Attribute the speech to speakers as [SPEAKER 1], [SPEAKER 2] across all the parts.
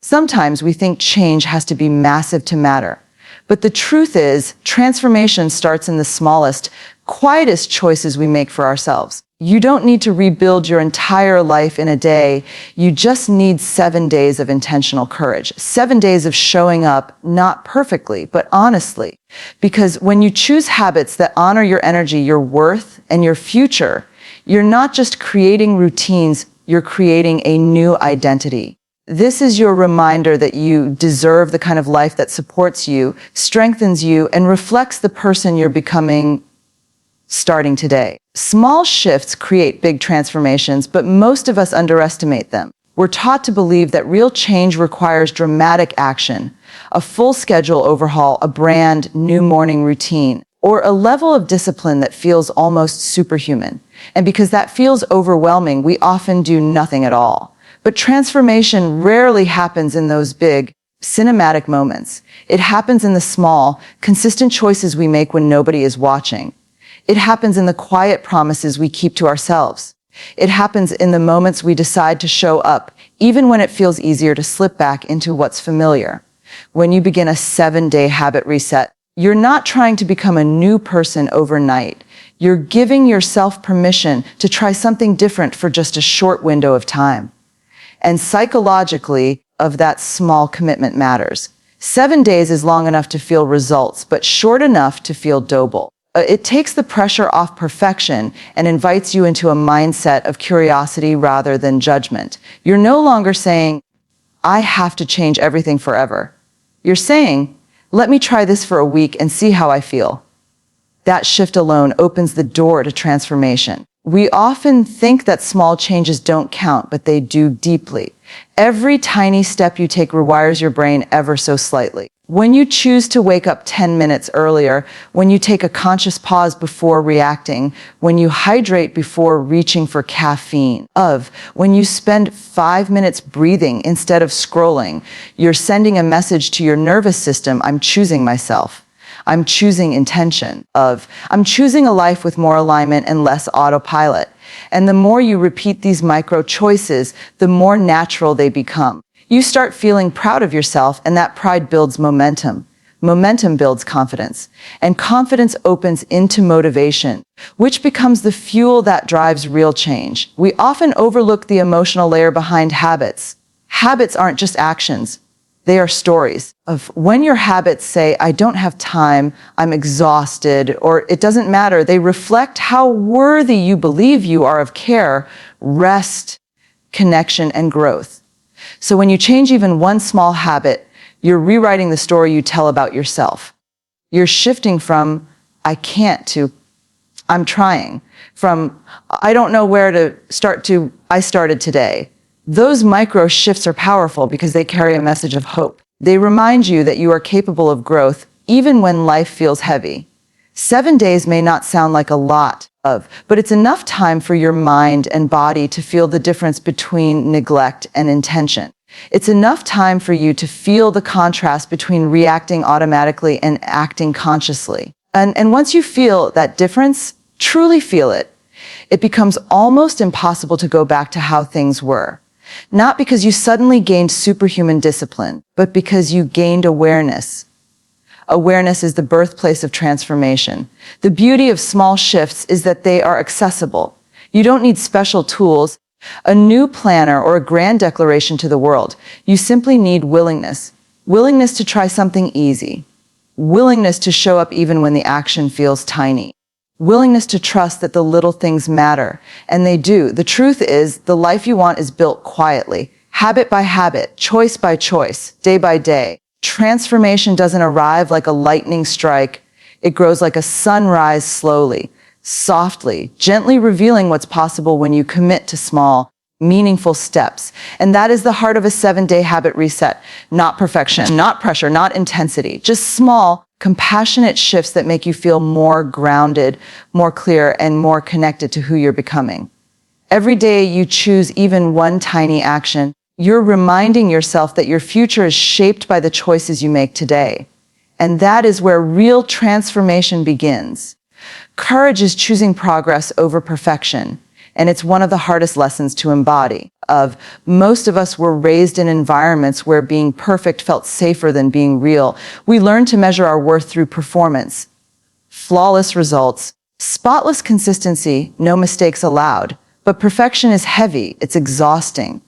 [SPEAKER 1] Sometimes we think change has to be massive to matter. But the truth is, transformation starts in the smallest, quietest choices we make for ourselves. You don't need to rebuild your entire life in a day. You just need 7 days of intentional courage. 7 days of showing up, not perfectly, but honestly. Because when you choose habits that honor your energy, your worth, and your future, you're not just creating routines, you're creating a new identity. This is your reminder that you deserve the kind of life that supports you, strengthens you, and reflects the person you're becoming starting today. Small shifts create big transformations, but most of us underestimate them. We're taught to believe that real change requires dramatic action, a full schedule overhaul, a brand new morning routine, or a level of discipline that feels almost superhuman. And because that feels overwhelming, we often do nothing at all. But transformation rarely happens in those big, cinematic moments. It happens in the small, consistent choices we make when nobody is watching. It happens in the quiet promises we keep to ourselves. It happens in the moments we decide to show up, even when it feels easier to slip back into what's familiar. When you begin a 7-day habit reset, you're not trying to become a new person overnight. You're giving yourself permission to try something different for just a short window of time. And psychologically, of that small commitment matters. 7 days is long enough to feel results, but short enough to feel doable. It takes the pressure off perfection and invites you into a mindset of curiosity rather than judgment. You're no longer saying, I have to change everything forever. You're saying, let me try this for a week and see how I feel. That shift alone opens the door to transformation. We often think that small changes don't count, but they do deeply. Every tiny step you take rewires your brain ever so slightly. When you choose to wake up 10 minutes earlier, when you take a conscious pause before reacting, when you hydrate before reaching for caffeine, when you spend 5 minutes breathing instead of scrolling, you're sending a message to your nervous system, I'm choosing myself. I'm choosing intention. I'm choosing a life with more alignment and less autopilot. And the more you repeat these micro choices, the more natural they become. You start feeling proud of yourself, and that pride builds momentum. Momentum builds confidence, and confidence opens into motivation, which becomes the fuel that drives real change. We often overlook the emotional layer behind habits. Habits aren't just actions. They are stories of when your habits say, I don't have time, I'm exhausted, or it doesn't matter. They reflect how worthy you believe you are of care, rest, connection, and growth. So when you change even one small habit, you're rewriting the story you tell about yourself. You're shifting from, I can't to, I'm trying. From, I don't know where to start to, I started today. Those micro shifts are powerful because they carry a message of hope. They remind you that you are capable of growth even when life feels heavy. 7 days may not sound like a lot but it's enough time for your mind and body to feel the difference between neglect and intention. It's enough time for you to feel the contrast between reacting automatically and acting consciously. And once you feel that difference, truly feel it, it becomes almost impossible to go back to how things were. Not because you suddenly gained superhuman discipline, but because you gained awareness. Awareness is the birthplace of transformation. The beauty of small shifts is that they are accessible. You don't need special tools, a new planner, or a grand declaration to the world. You simply need willingness. Willingness to try something easy. Willingness to show up even when the action feels tiny. Willingness to trust that the little things matter. And they do. The truth is, the life you want is built quietly, habit by habit, choice by choice, day by day. Transformation doesn't arrive like a lightning strike. It grows like a sunrise slowly, softly, gently revealing what's possible when you commit to small, meaningful steps. And that is the heart of a 7-day habit reset. Not perfection, not pressure, not intensity, just small, compassionate shifts that make you feel more grounded, more clear, and more connected to who you're becoming. Every day you choose even one tiny action, you're reminding yourself that your future is shaped by the choices you make today. And that is where real transformation begins. Courage is choosing progress over perfection, and it's one of the hardest lessons to embody. Of most of us were raised in environments where being perfect felt safer than being real. We learned to measure our worth through performance, flawless results, spotless consistency, no mistakes allowed. But perfection is heavy, it's exhausting.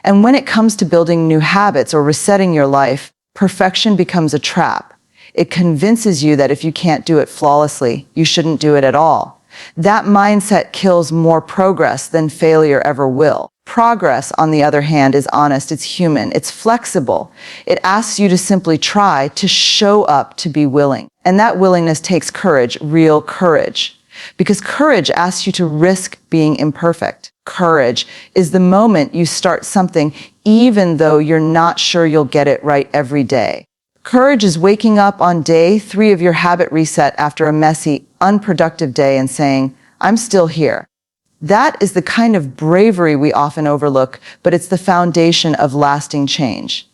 [SPEAKER 1] And when it comes to building new habits or resetting your life, perfection becomes a trap. It convinces you that if you can't do it flawlessly, you shouldn't do it at all. That mindset kills more progress than failure ever will. Progress, on the other hand, is honest, it's human, it's flexible. It asks you to simply try, to show up, to be willing. And that willingness takes courage, real courage. Because courage asks you to risk being imperfect. Courage is the moment you start something even though you're not sure you'll get it right every day. Courage is waking up on day 3 of your habit reset after a messy, unproductive day and saying, "I'm still here." That is the kind of bravery we often overlook, but it's the foundation of lasting change.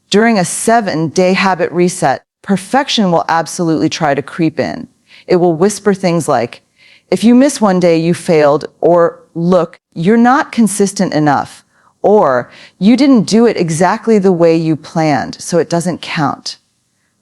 [SPEAKER 1] During a 7-day habit reset, perfection will absolutely try to creep in. It will whisper things like, "If you miss one day, you failed," or "Look, you're not consistent enough," or "You didn't do it exactly the way you planned, so it doesn't count."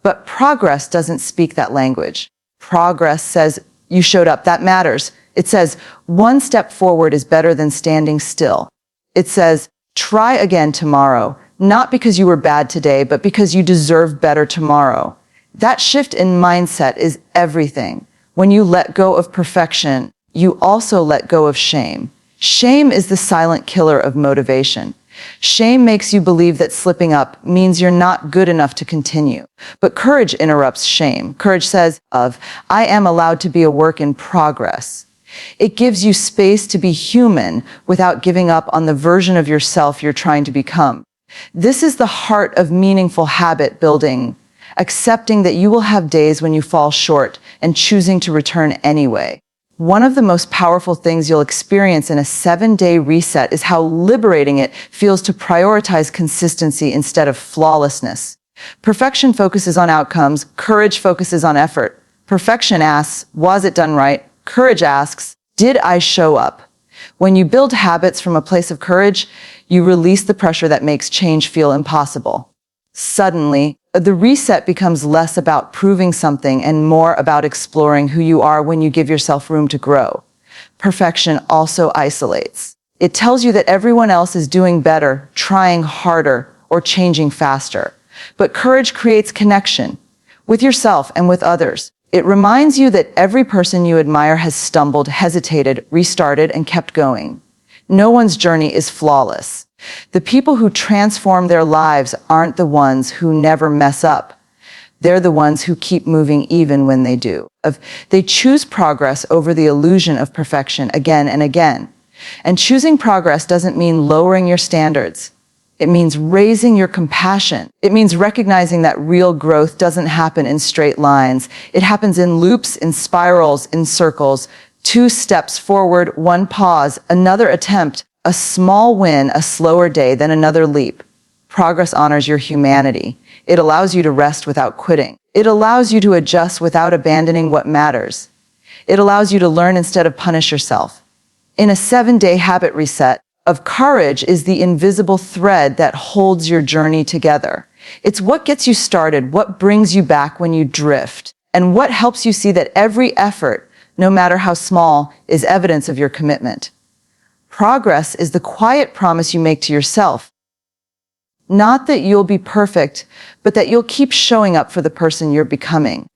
[SPEAKER 1] But progress doesn't speak that language. Progress says, "You showed up, that matters." It says, "One step forward is better than standing still." It says, "Try again tomorrow, not because you were bad today, but because you deserve better tomorrow." That shift in mindset is everything. When you let go of perfection, you also let go of shame. Shame is the silent killer of motivation. Shame makes you believe that slipping up means you're not good enough to continue. But courage interrupts shame. Courage says, "I am allowed to be a work in progress." It gives you space to be human without giving up on the version of yourself you're trying to become. This is the heart of meaningful habit building, accepting that you will have days when you fall short and choosing to return anyway. One of the most powerful things you'll experience in a 7-day reset is how liberating it feels to prioritize consistency instead of flawlessness. Perfection focuses on outcomes, courage focuses on effort. Perfection asks, "Was it done right?" Courage asks, "Did I show up?" When you build habits from a place of courage, you release the pressure that makes change feel impossible. Suddenly, the reset becomes less about proving something and more about exploring who you are when you give yourself room to grow. Perfection also isolates. It tells you that everyone else is doing better, trying harder, or changing faster. But courage creates connection with yourself and with others. It reminds you that every person you admire has stumbled, hesitated, restarted, and kept going. No one's journey is flawless. The people who transform their lives aren't the ones who never mess up. They're the ones who keep moving even when they do. They choose progress over the illusion of perfection again and again. And choosing progress doesn't mean lowering your standards. It means raising your compassion. It means recognizing that real growth doesn't happen in straight lines. It happens in loops, in spirals, in circles. 2 steps forward, 1 pause, another attempt, a small win, a slower day, then another leap. Progress honors your humanity. It allows you to rest without quitting. It allows you to adjust without abandoning what matters. It allows you to learn instead of punish yourself. In a 7-day habit reset, courage is the invisible thread that holds your journey together. It's what gets you started, what brings you back when you drift, and what helps you see that every effort, no matter how small, is evidence of your commitment. Progress is the quiet promise you make to yourself. Not that you'll be perfect, but that you'll keep showing up for the person you're becoming.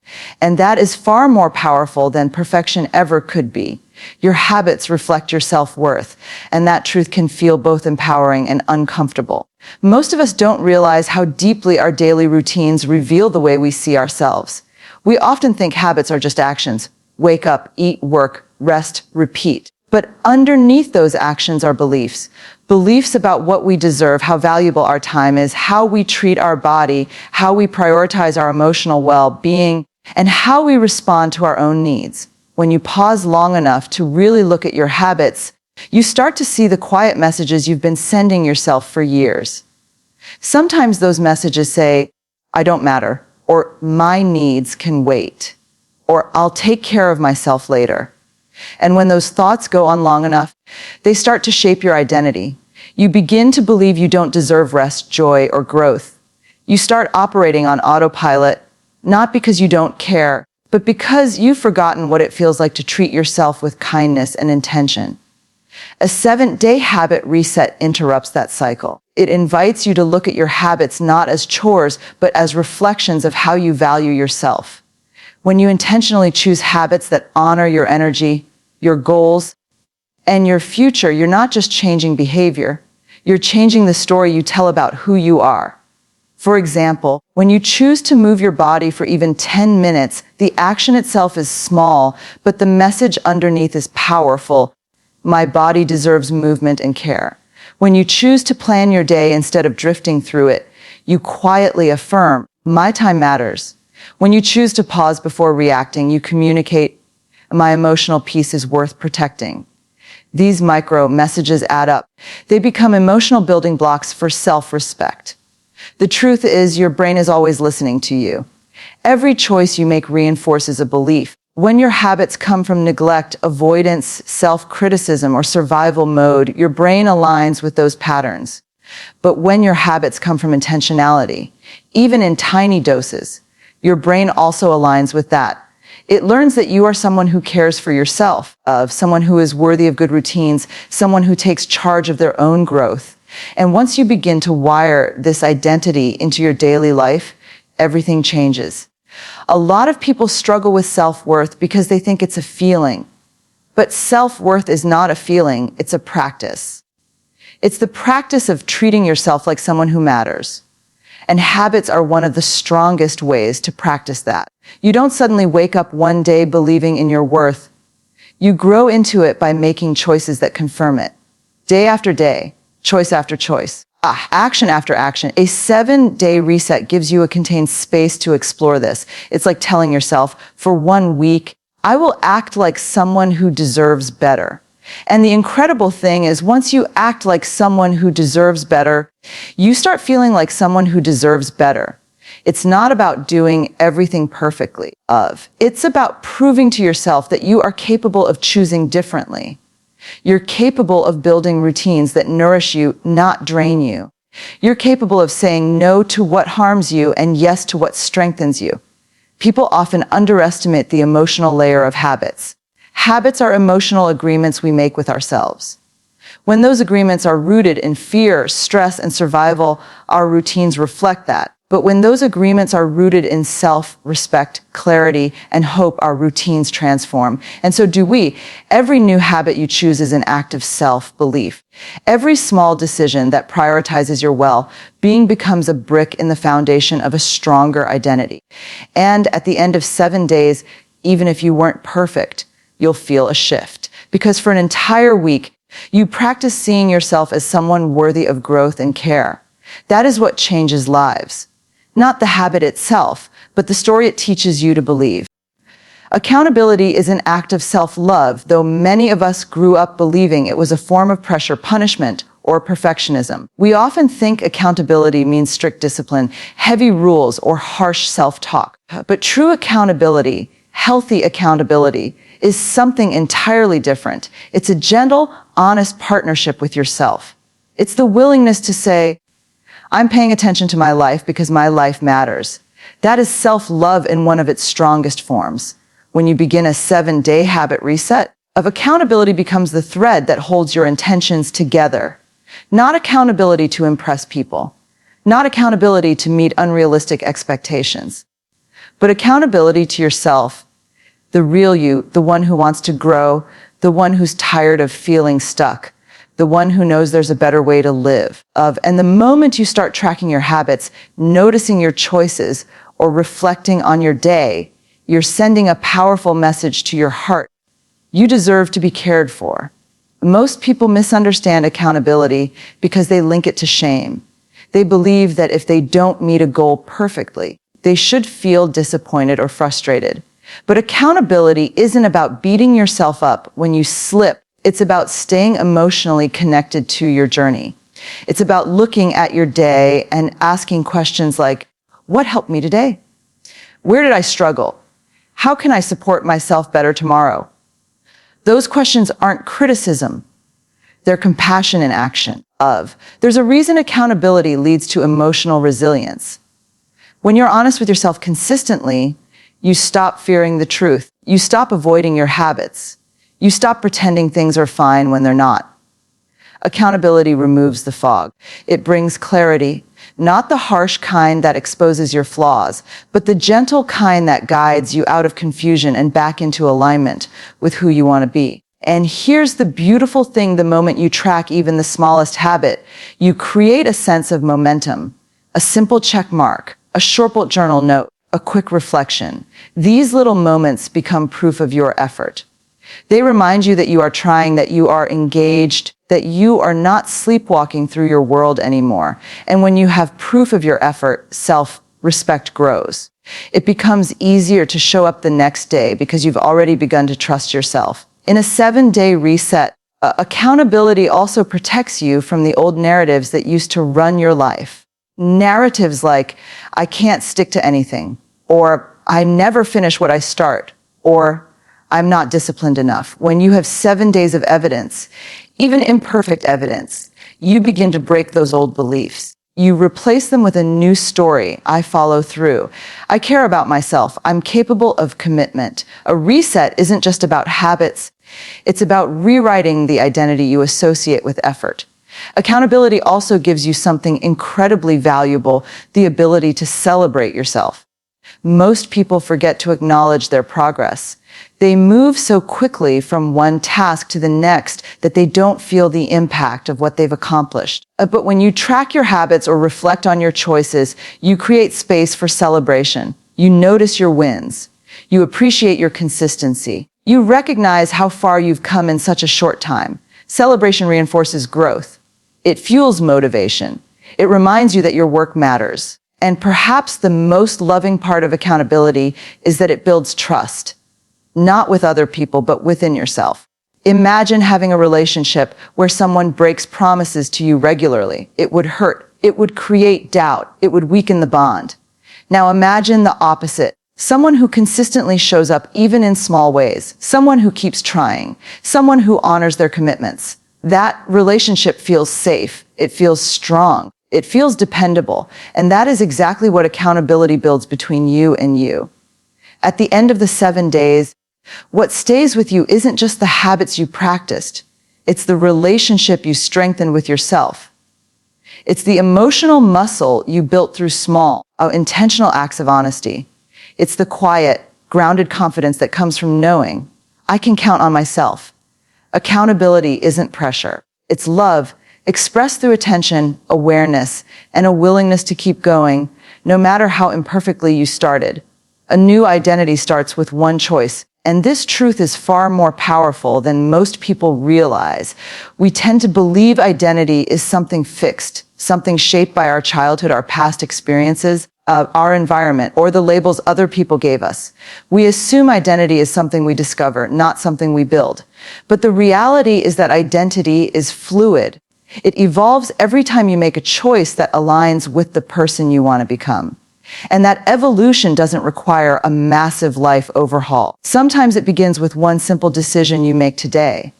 [SPEAKER 1] And that is far more powerful than perfection ever could be. Your habits reflect your self-worth, and that truth can feel both empowering and uncomfortable. Most of us don't realize how deeply our daily routines reveal the way we see ourselves. We often think habits are just actions. Wake up, eat, work, rest, repeat. But underneath those actions are beliefs. Beliefs about what we deserve, how valuable our time is, how we treat our body, how we prioritize our emotional well-being, and how we respond to our own needs. When you pause long enough to really look at your habits, you start to see the quiet messages you've been sending yourself for years. Sometimes those messages say, "I don't matter," or "My needs can wait," or "I'll take care of myself later." And when those thoughts go on long enough, they start to shape your identity. You begin to believe you don't deserve rest, joy, or growth. You start operating on autopilot, not because you don't care, but because you've forgotten what it feels like to treat yourself with kindness and intention. A 7-day habit reset interrupts that cycle. It invites you to look at your habits not as chores, but as reflections of how you value yourself. When you intentionally choose habits that honor your energy, your goals, and your future, you're not just changing behavior, you're changing the story you tell about who you are. For example, when you choose to move your body for even 10 minutes, the action itself is small, but the message underneath is powerful. My body deserves movement and care. When you choose to plan your day instead of drifting through it, you quietly affirm, my time matters. When you choose to pause before reacting, you communicate, my emotional peace is worth protecting. These micro messages add up. They become emotional building blocks for self-respect. The truth is, your brain is always listening to you. Every choice you make reinforces a belief. When your habits come from neglect, avoidance, self-criticism, or survival mode, your brain aligns with those patterns. But when your habits come from intentionality, even in tiny doses, your brain also aligns with that. It learns that you are someone who cares for yourself, someone who is worthy of good routines, someone who takes charge of their own growth. And once you begin to wire this identity into your daily life, everything changes. A lot of people struggle with self-worth because they think it's a feeling. But self-worth is not a feeling, it's a practice. It's the practice of treating yourself like someone who matters. And habits are one of the strongest ways to practice that. You don't suddenly wake up one day believing in your worth. You grow into it by making choices that confirm it. Day after day, choice after choice, action after action. A 7-day reset gives you a contained space to explore this. It's like telling yourself, for 1 week, I will act like someone who deserves better. And the incredible thing is, once you act like someone who deserves better, you start feeling like someone who deserves better. It's not about doing everything perfectly. It's about proving to yourself that you are capable of choosing differently. You're capable of building routines that nourish you, not drain you. You're capable of saying no to what harms you and yes to what strengthens you. People often underestimate the emotional layer of habits. Habits are emotional agreements we make with ourselves. When those agreements are rooted in fear, stress, and survival, our routines reflect that. But when those agreements are rooted in self-respect, clarity, and hope, our routines transform. And so do we. Every new habit you choose is an act of self-belief. Every small decision that prioritizes your well-being becomes a brick in the foundation of a stronger identity. And at the end of 7 days, even if you weren't perfect, you'll feel a shift. Because for an entire week, you practice seeing yourself as someone worthy of growth and care. That is what changes lives. Not the habit itself, but the story it teaches you to believe. Accountability is an act of self-love, though many of us grew up believing it was a form of pressure, punishment, or perfectionism. We often think accountability means strict discipline, heavy rules, or harsh self-talk. But true accountability, healthy accountability, is something entirely different. It's a gentle, honest partnership with yourself. It's the willingness to say, I'm paying attention to my life because my life matters. That is self-love in one of its strongest forms. When you begin a 7-day habit reset, accountability becomes the thread that holds your intentions together. Not accountability to impress people, not accountability to meet unrealistic expectations, but accountability to yourself, the real you, the one who wants to grow, the one who's tired of feeling stuck, the one who knows there's a better way to live. And the moment you start tracking your habits, noticing your choices, or reflecting on your day, you're sending a powerful message to your heart. You deserve to be cared for. Most people misunderstand accountability because they link it to shame. They believe that if they don't meet a goal perfectly, they should feel disappointed or frustrated. But accountability isn't about beating yourself up when you slip. It's about staying emotionally connected to your journey. It's about looking at your day and asking questions like, what helped me today? Where did I struggle? How can I support myself better tomorrow? Those questions aren't criticism. They're compassion in action. There's a reason accountability leads to emotional resilience. When you're honest with yourself consistently, you stop fearing the truth. You stop avoiding your habits. You stop pretending things are fine when they're not. Accountability removes the fog. It brings clarity, not the harsh kind that exposes your flaws, but the gentle kind that guides you out of confusion and back into alignment with who you want to be. And here's the beautiful thing: the moment you track even the smallest habit, you create a sense of momentum. A simple check mark, a short journal note, a quick reflection. These little moments become proof of your effort. They remind you that you are trying, that you are engaged, that you are not sleepwalking through your world anymore. And when you have proof of your effort, self-respect grows. It becomes easier to show up the next day because you've already begun to trust yourself. In a 7-day reset, accountability also protects you from the old narratives that used to run your life. Narratives like, I can't stick to anything, or I never finish what I start, or I'm not disciplined enough. When you have 7 days of evidence, even imperfect evidence, you begin to break those old beliefs. You replace them with a new story. I follow through. I care about myself. I'm capable of commitment. A reset isn't just about habits. It's about rewriting the identity you associate with effort. Accountability also gives you something incredibly valuable: the ability to celebrate yourself. Most people forget to acknowledge their progress. They move so quickly from one task to the next that they don't feel the impact of what they've accomplished. But when you track your habits or reflect on your choices, you create space for celebration. You notice your wins. You appreciate your consistency. You recognize how far you've come in such a short time. Celebration reinforces growth. It fuels motivation. It reminds you that your work matters. And perhaps the most loving part of accountability is that it builds trust. Not with other people, but within yourself. Imagine having a relationship where someone breaks promises to you regularly. It would hurt. It would create doubt. It would weaken the bond. Now imagine the opposite. Someone who consistently shows up even in small ways. Someone who keeps trying. Someone who honors their commitments. That relationship feels safe. It feels strong. It feels dependable. And that is exactly what accountability builds between you and you. At the end of the 7 days, what stays with you isn't just the habits you practiced. It's the relationship you strengthen with yourself. It's the emotional muscle you built through small, intentional acts of honesty. It's the quiet, grounded confidence that comes from knowing, I can count on myself. Accountability isn't pressure. It's love, expressed through attention, awareness, and a willingness to keep going, no matter how imperfectly you started. A new identity starts with one choice. And this truth is far more powerful than most people realize. We tend to believe identity is something fixed, something shaped by our childhood, our past experiences, our environment, or the labels other people gave us. We assume identity is something we discover, not something we build. But the reality is that identity is fluid. It evolves every time you make a choice that aligns with the person you want to become. And that evolution doesn't require a massive life overhaul. Sometimes it begins with one simple decision you make today.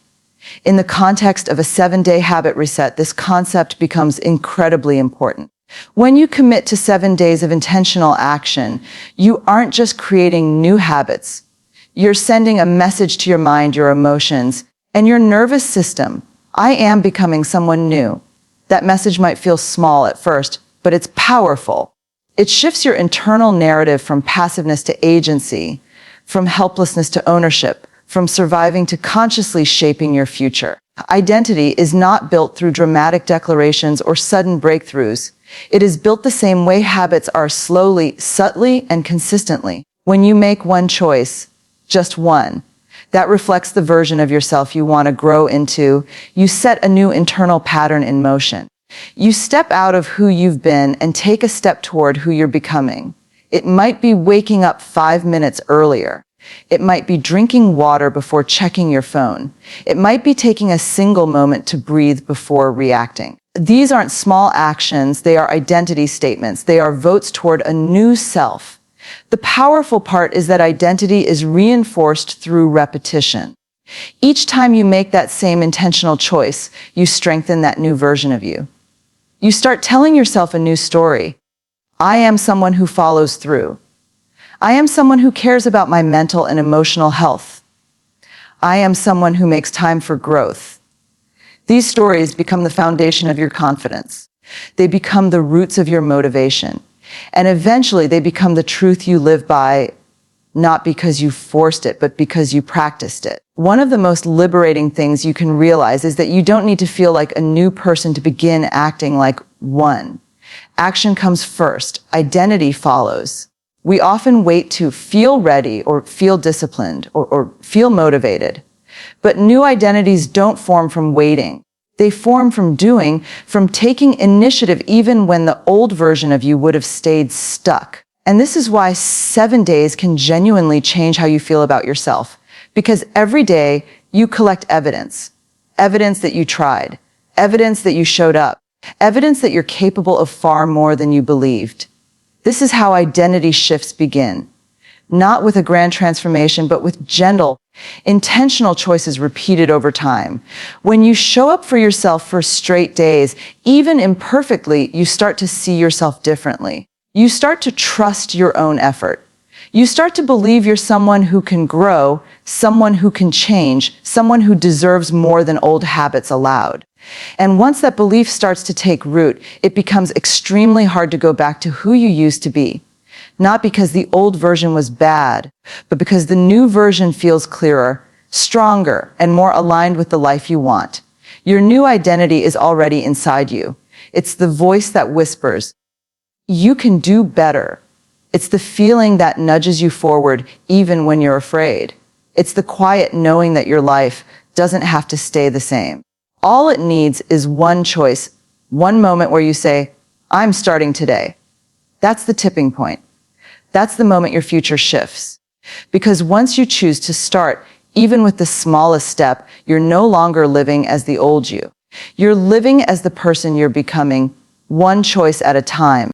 [SPEAKER 1] In the context of a 7-day habit reset, this concept becomes incredibly important. When you commit to 7 days of intentional action, you aren't just creating new habits. You're sending a message to your mind, your emotions, and your nervous system. I am becoming someone new. That message might feel small at first, but it's powerful. It shifts your internal narrative from passiveness to agency, from helplessness to ownership, from surviving to consciously shaping your future. Identity is not built through dramatic declarations or sudden breakthroughs. It is built the same way habits are: slowly, subtly, and consistently. When you make one choice, just one, that reflects the version of yourself you want to grow into, you set a new internal pattern in motion. You step out of who you've been and take a step toward who you're becoming. It might be waking up 5 minutes earlier. It might be drinking water before checking your phone. It might be taking a single moment to breathe before reacting. These aren't small actions, they are identity statements. They are votes toward a new self. The powerful part is that identity is reinforced through repetition. Each time you make that same intentional choice, you strengthen that new version of you. You start telling yourself a new story. I am someone who follows through. I am someone who cares about my mental and emotional health. I am someone who makes time for growth. These stories become the foundation of your confidence. They become the roots of your motivation. And eventually they become the truth you live by, not because you forced it, but because you practiced it. One of the most liberating things you can realize is that you don't need to feel like a new person to begin acting like one. Action comes first. Identity follows. We often wait to feel ready or feel disciplined or feel motivated. But new identities don't form from waiting. They form from doing, from taking initiative even when the old version of you would have stayed stuck. And this is why 7 days can genuinely change how you feel about yourself. Because every day you collect evidence. Evidence that you tried. Evidence that you showed up. Evidence that you're capable of far more than you believed. This is how identity shifts begin. Not with a grand transformation, but with gentle, intentional choices repeated over time. When you show up for yourself for straight days, even imperfectly, you start to see yourself differently. You start to trust your own effort. You start to believe you're someone who can grow, someone who can change, someone who deserves more than old habits allowed. And once that belief starts to take root, it becomes extremely hard to go back to who you used to be. Not because the old version was bad, but because the new version feels clearer, stronger, and more aligned with the life you want. Your new identity is already inside you. It's the voice that whispers, "You can do better." It's the feeling that nudges you forward even when you're afraid. It's the quiet knowing that your life doesn't have to stay the same. All it needs is one choice, one moment where you say, "I'm starting today." That's the tipping point. That's the moment your future shifts. Because once you choose to start, even with the smallest step, you're no longer living as the old you. You're living as the person you're becoming, one choice at a time.